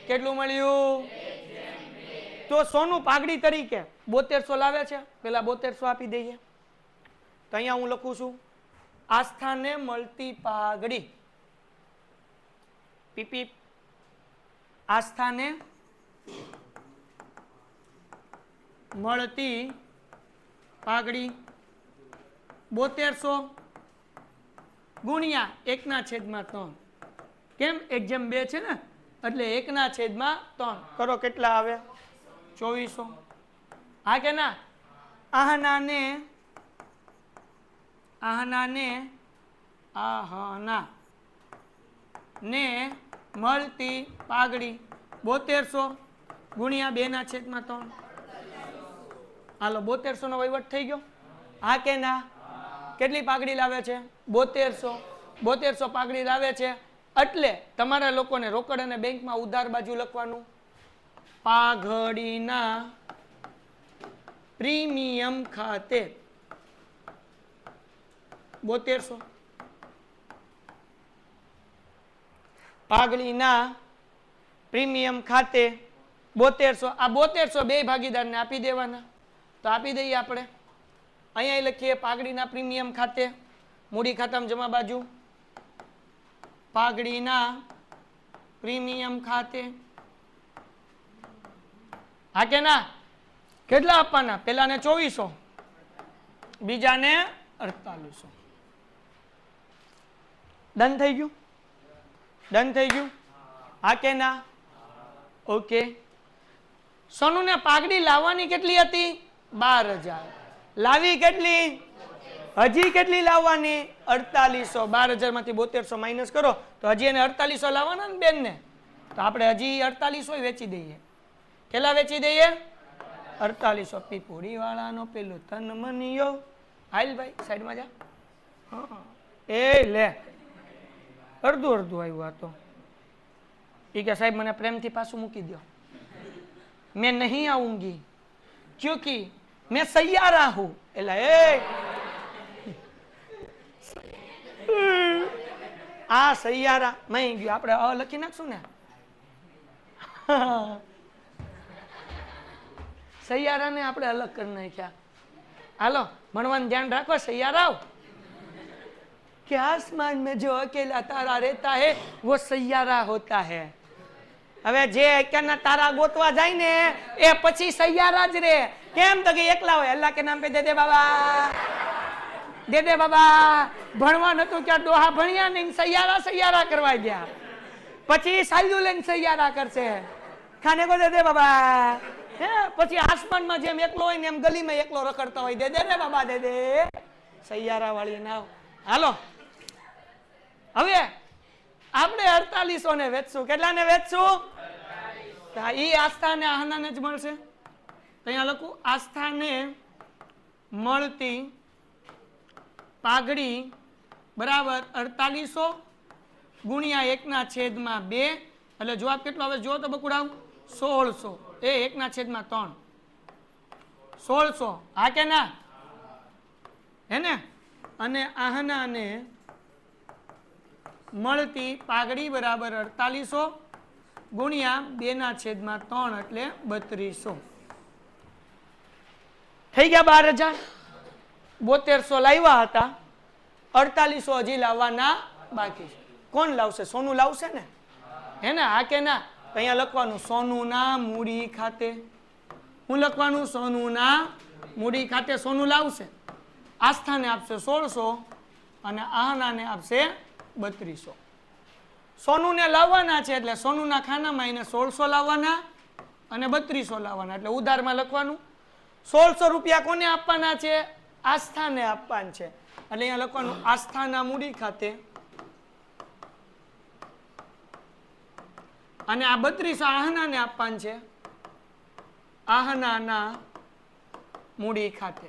કેટલું મળ્યું? તો સોનું પાઘડી તરીકે 7200 લાવે છે, પેલા 7200 આપી દઈએ. તો અહીંયા હું લખું છું આસ્થાને મળતી પાઘડી, પીપી આસ્થાને મળતી પાઘડી 7200 ગુણ્યા 1 ના છેદમાં 3. કેમ? 1/2 છે ને, એટલે 1 ના છેદમાં 3 કરો. કેટલા આવે? 2400. હા કે ના? આહનાને મળતી પાઘડી 7200 ગુણ્યા 2 ના છેદમાં 3. હાલો, 7200 નો વહીવટ થઈ ગયો. હા કે ના? કેટલી પાઘડી લાવે છે? 7200 પાઘડી લાવે છે. એટલે તમારા લોકોને રોકડ અને બેંકમાં ઉધાર બાજુ લખવાનું. પાઘડીના પ્રીમિયમ ખાતે 7200. પાઘડીના પ્રીમિયમ ખાતે 7200. આ 7200 બે ભાગીદારને આપી દેવાના. તો આપી દઈએ આપણે. અહીંયા લખીએ પાઘડીના પ્રીમિયમ ખાતે, મૂડી ખાતામાં જમા બાજુ પાઘડીના પ્રીમિયમ ખાતે. હા કે ના? કેટલા આપવાના? પેલાને 2400, બીજાને 4800. ડન થઈ ગયું? ડન થઈ ગયું? હા કે ના? ઓકે. સોનુને પાઘડી લાવવાની કેટલી હતી? 12000. લાવી કેટલી? હજી કેટલી લાવવાની? 4800. 12000 માંથી 7200 માઇનસ કરો તો હજી એને 4800 લાવવાના ને બેન ને. તો આપણે હજી 4800 વેચી દઈએ. કેટલા વેચી દઈએ? 4800. પીપુડી વાળાનો પેલું તન મનિયો. હાલ ભાઈ સાઈડમાં જા. એ લે, અડધું આવ્યું. આ તો એ કે સાહેબ મને પ્રેમથી પાછું મૂકી દો. मैं नहीं आऊंगी क्योंकि मैं सैयारा हूं. એટલે આ સૈયારા મહી ગયો. આપણે અ લખી નાખશું ને. સૈયારા ને આપણે અલગ કરી નાખ્યા. હાલો, ભણવાનું ધ્યાન રાખો. સૈયારા કે आसमान में जो अकेला तारा रहता है वो सैयारा होता है. હવે જે અત્યારના તારા ગોતવા જાય ને એ પછી સૈયારા જ રે. કેમ? તો કે એકલા હોય. અલ્લાહ કે નામ પે દે દે બાબા, દે દે બાબા. ભણવા નતું ક્યાં ડોહા ભણ્યા ને સૈયારા કરવા ગયા. પછી સાલ્યુ લઈને સૈયારા કરશે. ખાને કો દે દે બાબા. પછી આસમાનમાં જેમ એકલો હોય ને એમ ગલીમાં એકલો રખડતો હોય. દે દે રે બાબા, દે દે. સૈયારા વાળી નાવ. હાલો, હવે આપણે 4800 ને વેચશું. કેટલાને વેચશું? ઈ આસ્થા ને આહનાને જ મળશે. તો અહીંયા લખું આસ્થાને મળતી પાઘડી બરાબર 4800 ગુણ્યા 1 ના છેદમાં 2. એટલે જવાબ કેટલો આવે? જો તો બકુડાવ 1600. એ 1 ના છેદમાં 3 1600. હા કે ના? હે ને? અને આહનાને મળતી પાઘડી બરાબર 4800 ગુણ્યા 2 ના છેદમાં 3 એટલે 3200. થઈ ગયા 12000. 7200 લાવ્યા હતા, 4800 હજી લાવવાના બાકી છે. કોણ લાવશે? સોનું લાવશે ને, હે ને? હા કે ના? તો અહીંયા લખવાનું સોનુના મૂડી ખાતે. હું લખવાનું? સોનુના મૂડી ખાતે સોનું લાવશે. આસ્થાને આપશે 1600 અને આહનાને આપશે 3200. સોનુને લાવવાના છે એટલે સોનુના ખાનામાં એને 1600 લાવવાના અને 3200 લાવવાના. એટલે ઉધારમાં લખવાનું 1600 રૂપિયા કોને આપવાના છે? આસ્થાને આપવાના છે. એટલે અહીંયા લખવાનું આસ્થાના મૂડી ખાતે અને આ 3200 આહનાને આપવાના છે આહનાના મૂડી ખાતે.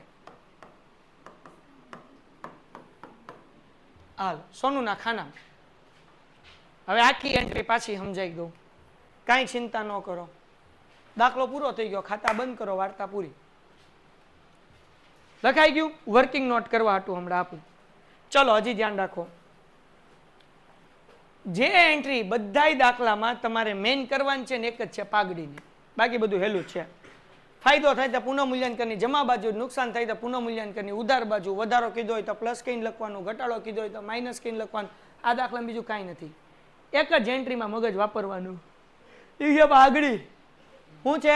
હાલ સોનુના ખાના. હવે આખી એન્ટ્રી પાછી સમજાઈ દઉં, કાંઈ ચિંતા ન કરો. દાખલો પૂરો થઈ ગયો, ખાતા બંધ કરો, વાર્તા પૂરી. લખાઈ ગયું? વર્કિંગ નોટ કરવા હાટું હમણાં આપું. ચલો હજી ધ્યાન રાખો. જે એન્ટ્રી બધાય દાખલામાં તમારે મેઇન કરવાની છે ને એક જ છે, પાઘડીની. બાકી બધું હેલું જ છે. ફાયદો થાય તો પુનઃ મૂલ્યાંકનની જમા બાજુ, નુકસાન થાય તો પુનઃ મૂલ્યાંકનની ઉધાર બાજુ. વધારો કીધો હોય તો પ્લસ કહીને લખવાનું, ઘટાડો કીધો હોય તો માઇનસ કહીને લખવાનું. આ દાખલામાં બીજું કાંઈ નથી. એક જ એન્ટ્રીમાં મગજ વાપરવાનું. એ છે પાઘડી. શું છે?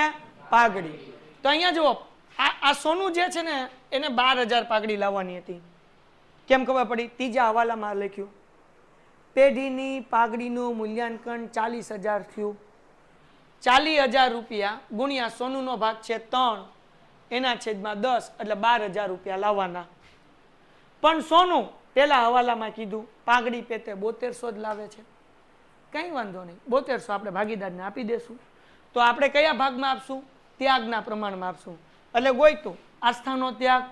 પાઘડી. તો અહીંયા જુઓ, આ સોનું જે છે ને એને 12000 પાઘડી લાવવાની હતી. કેમ ખબર પડી? ત્રીજા હવાલામાં લખ્યું પેઢીની પાઘડીનું મૂલ્યાંકન 40000 થયું. 40000 રૂપિયા ગુણ્યા સોનુનો ભાગ છે 3 એના છેદમાં 10 એટલે 12000 રૂપિયા લાવવાના. પણ સોનું પેલા હવાલામાં કીધું પાઘડી પેતે 7200 જ લાવે છે. કંઈ વાંધો નહીં, 7200 આપણે ભાગીદારને આપી દેશું. તો આપણે કયા ભાગમાં આપશું? ત્યાગના પ્રમાણમાં આપશું. એટલે ગોઈતું આસ્થાનો ત્યાગ,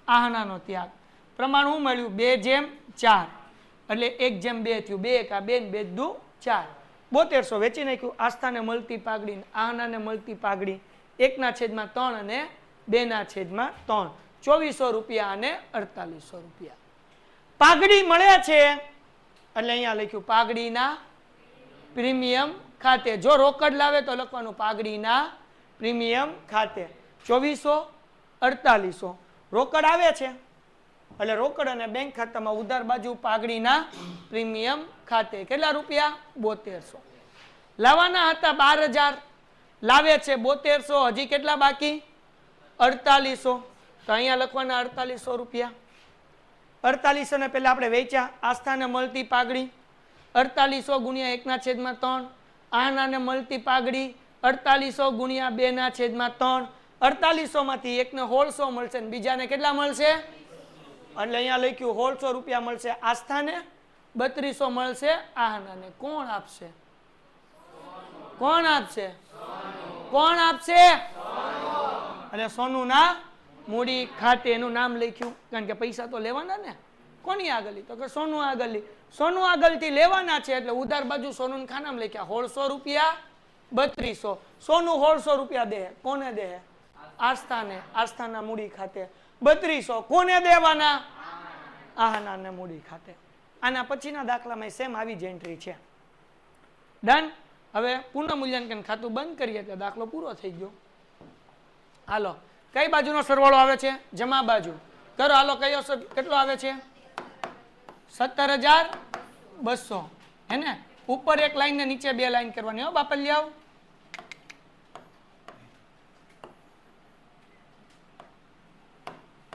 આહનાનો ત્યાગ. પ્રમાણ શું મળ્યું? 2:4 એટલે 1:2 થયું. 2 1 2 2 2 4. 7200 વેચી નાખ્યું. આસ્થાને મળતી પાઘડી, આહનાને મળતી પાઘડી 1/3 અને 2/3. 2400 રૂપિયા અને 4800 રૂપિયા પાઘડી મળે છે. એટલે અહીંયા લખ્યું પાઘડીના પ્રીમિયમ ખાતે. જો રોકડ લાવે તો લખવાનું પાઘડીના પ્રીમિયમ ખાતે. 2400 4800 રોકડ આવે છે એટલે રોકડ અને બેંક ખાતામાં ઉધાર બાજુ પાઘડીના પ્રીમિયમ ખાતે. કેટલા રૂપિયા? 7200 લાવવાના હતા. 12000 લાવે છે 7200. હજી કેટલા બાકી? 4800. તો અહીંયા લખવાના 4800 રૂપિયા. 4800 ને પહેલા આપણે વેચ્યા. આસ્થાને મળતી પાઘડી 4800 ગુણ્યા 1/3. આહનાને મળતી પાઘડી 4800 ગુણ્યા 2/3. 4800 માંથી એકને 1600 મળશે ને બીજાને કેટલા મળશે? એટલે અહીંયા લખ્યું 1600 રૂપિયા મળશે આસ્થાને, 3200 મળશે આહનાને. કોણ આપશે? કોણ આપશે? કોણ આપશે? એટલે સોનુના મૂડી ખાતે એનું નામ લખ્યું, કારણ કે પૈસા તો લેવાના ને. કોની આગળ? તો કે સોનું આગળ. સોનું આગળથી લેવાના છે એટલે ઉધાર બાજુ સોનું ખાનામાં લખ્યા 1600 રૂપિયા 3200. સોનું 1600 રૂપિયા દે. કોને દે? આસ્થાને. આસ્થાના મૂડી ખાતે 3200 કોને દેવાના? આહનાને મૂડી ખાતે. આના પછીના દાખલામાં સેમ આવી જ એન્ટ્રી છે. ડન. હવે પુનઃ મૂલ્યાંકન ખાતું બંધ કરીએ એટલે દાખલો પૂરો થઈ ગયો. હાલો, કઈ બાજુનો સરવાળો આવે છે? જમા બાજુ કરો. હાલો, કયો કેટલો આવે છે? 17200. હે ને? ઉપર એક લાઈન ને નીચે 2 લાઈન કરવાની. હો બાપલિયાઓ,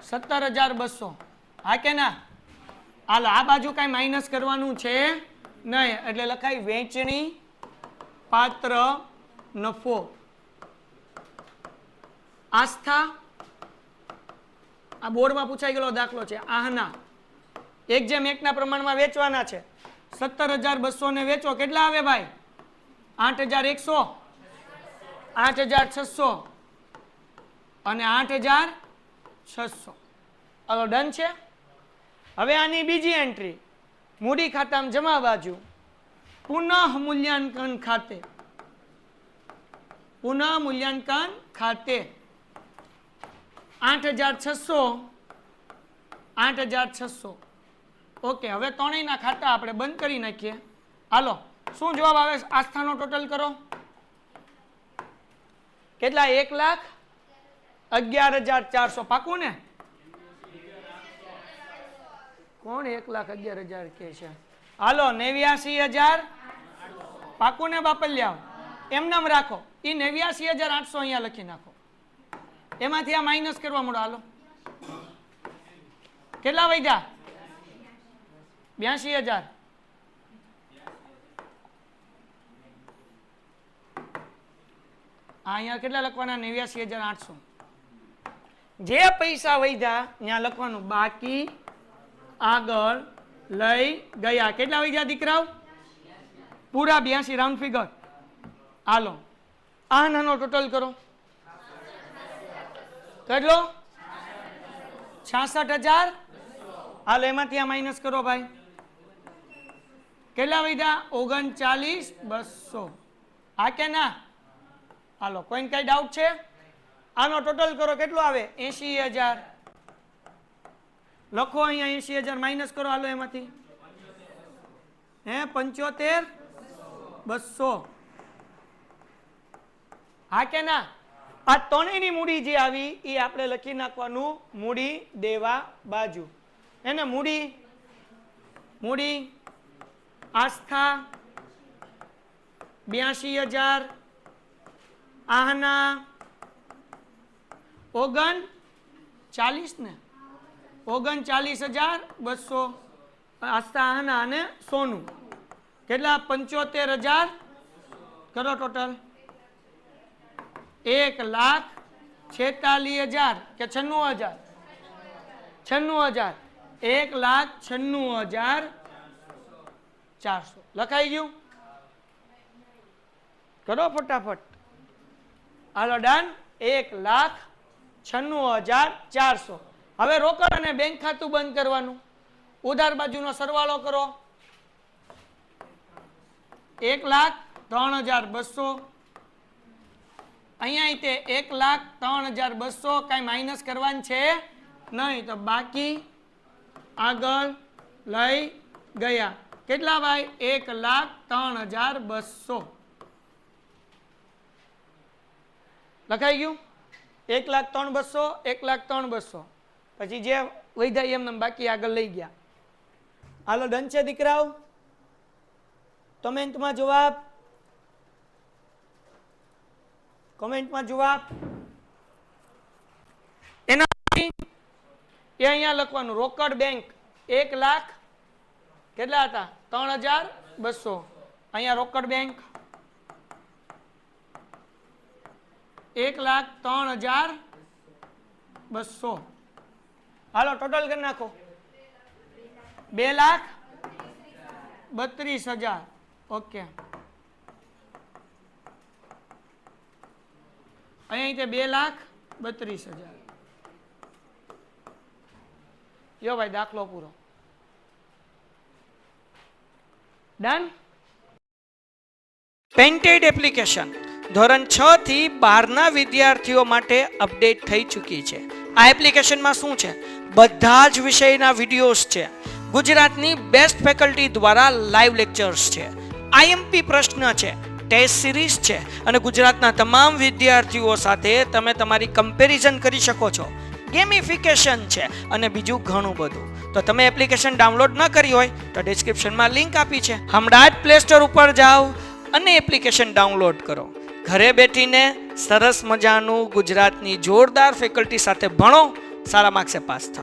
17200. હા કે ના? હાલો, આ બાજુ કઈ માઇનસ કરવાનું છે નહીં એટલે લખાય વેચણી પાત્ર નફો. આસ્થા, આ બોર્ડમાં પૂછાઈ ગયેલો દાખલો છે. આહના 1:1 ના પ્રમાણમાં વેચવાના છે. 17200 ને વેચો. કેટલા આવે ભાઈ? 8100, 8600 અને 8600. હાલો, ડન છે. હવે આની બીજી એન્ટ્રી મૂડી ખાતામાં જમા બાજુ પુનઃ મૂલ્યાંકન ખાતે. પુનઃ મૂલ્યાંકન ખાતે 8600, 8600. ઓકે, હવે ત્રણેયના ખાતા આપણે બંધ કરી નાખીએ. હાલો, શું જવાબ આવે? આસ્થાનો ટોટલ કરો. કેટલા? 1,11,400. પાકું ને? કોણ 1,11,000 કે છે? હાલો 89,000 પાકું ને બાપલિયા એમ નામ રાખો. એ 89,800 અહીંયા લખી નાખો. એમાંથી આ માઇનસ કરવા મળો. હાલો કેટલા વધ્યા? 82,000. અહીંયા કેટલા લખવાના? 89,800. જે પૈસા વધ્યા ત્યાં લખવાનું બાકી આગળ લઈ ગયા. કેટલા વધ્યા દીકરાઓ? પૂરા 82 રાઉન્ડ ફિગર. હાલો આ નાનો ટોટલ કરો. કેટલો? 66,000. હાલો એમાંથી આ માઇનસ કરો ભાઈ. કેટલા વધ્યા? 39,200. હા કે ના? હાલો કોઈને કઈ ડાઉટ છે? આનો ટોટલ કરો. કેટલો આવે? 80,000. લખો અહીંયા 80,000 માઇનસ કરો. હાલો એમાંથી 75,200. હા કે ના? આ ત્રણેયની મૂડી જે આવી એ આપણે લખી નાખવાનું મૂડી દેવા બાજુ. એને મૂડી આસ્થા 82,000. આહના 39 ને 39,200. આસ્થા આહના અને સોનું કેટલા? 75,000. કરો ટોટલ 1,46,000 કે 96,000? 96,000. 1,96,400 લખાઈ ગયું? કરો ફટાફટ. હાલો ડન. 1,96,400. હવે રોકડ અને બેંક ખાતું બંધ કરવાનું. ઉધાર બાજુનો સરવાળો કરો. 1,03,200. અહીંયા તે 1,03,200 કઈ માઇનસ કરવાનું છે નહીં. તો બાકી આગળ લઈ ગયા. કેટલા ભાઈ? 1,03,200. લખાઈ ગયું? 1,03,200. 1,03,200. પછી જે વધ્યા એમને બાકી આગળ લઈ ગયા. હાલો ડન છે દીકરાઓ? કમેન્ટમાં જવાબ. કોમેન્ટમાં જવાબ. એના એ અહીંયા લખવાનું રોકડ બેંક 1,00,000 કેટલા હતા? 3,200. અહીંયા રોકડ બેંક 1,03,200. હાલો ટોટલ કરી નાખો. 2,32,000. ઓકે અહીંયા 2,32,000. યો ભાઈ દાખલો પૂરો. ડન. પેન્ટેડ એપ્લિકેશન ધોરણ 6 થી 12ના વિદ્યાર્થીઓ માટે અપડેટ થઈ ચૂકી છે. આ એપ્લિકેશનમાં શું છે? બધા જ વિષયના વિડીયોઝ છે. ગુજરાતની બેસ્ટ ફેકલ્ટી દ્વારા લાઈવ લેક્ચર્સ છે. આઈએમપી પ્રશ્ન છે. ટેસ્ટ સિરીઝ છે. અને ગુજરાતના તમામ વિદ્યાર્થીઓ સાથે તમે તમારી કમ્પેરિઝન કરી શકો છો. ગેમિફિકેશન છે અને બીજું ઘણું બધું. તો તમે એપ્લિકેશન ડાઉનલોડ ન કરી હોય તો ડિસ્ક્રિપ્શનમાં લિંક આપી છે. હમણાં જ પ્લે સ્ટોર ઉપર જાઓ અને એપ્લિકેશન ડાઉનલોડ કરો. ઘરે બેઠીને સરસ મજાનું ગુજરાતની જોરદાર ફેકલ્ટી સાથે ભણો. સારા માર્ક્સે પાસ થાઓ.